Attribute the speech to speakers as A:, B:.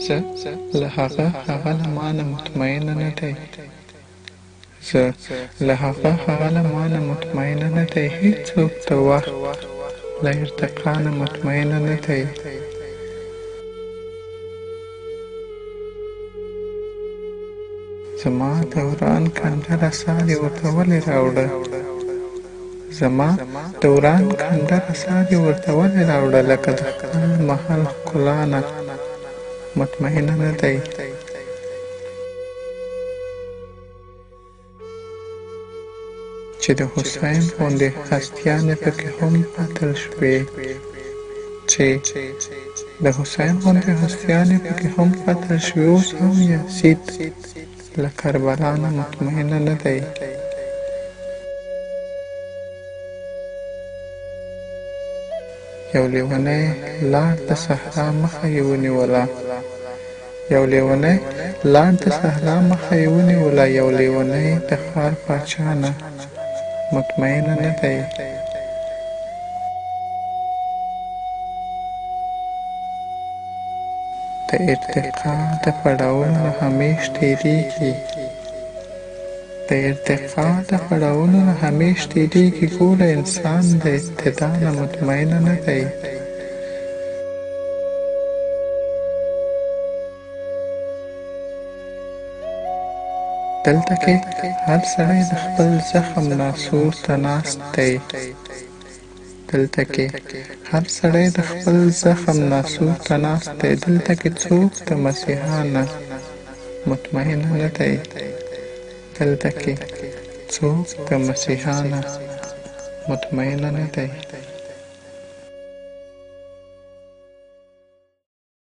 A: زه له هغه له مانه مطمئنه نه دی زه له هغه له مانه مطمئنه نه دی هیڅوک د وخت له ارتقا نه مطمئنه نه دی زما دوران کنډه رسا دې ورته ولې راوړه زما دوران کنډه رسا دې ورته ولې راوړه لکه د خپل محل ښکلا نه مطمئنه نه دی چې د حسین غوندې هستیانې پکې هم قتل شوې چې د حسین غوندې هستیانې پکې هم قتل شوې اوس هم یزید له کربلا نه مطمئنه نه دی یو لیونی لاړ د صحرا مخه یې ونیوله یو لیونی لاړ د صحرا مخه یې ونیوله یو لیونی د ښار پاچا نه مطمئنه نه دی د ارتقا د پړاوونو همېش تېرېږي د ارتقا د پړاوونو همېش تېرېږي ګوره انسان د ابتدا نه مطمئنه نه دی دلته کې هر سړی د خپل زخم ناسور ته ناست دی دلته کې هر سړی د خپل زخم ناسور ته ناست دی دلته کې څوک د مسیحا نه مطمئنه نه دی دلته کې څوک د مسیحا نه مطمئنه نه دی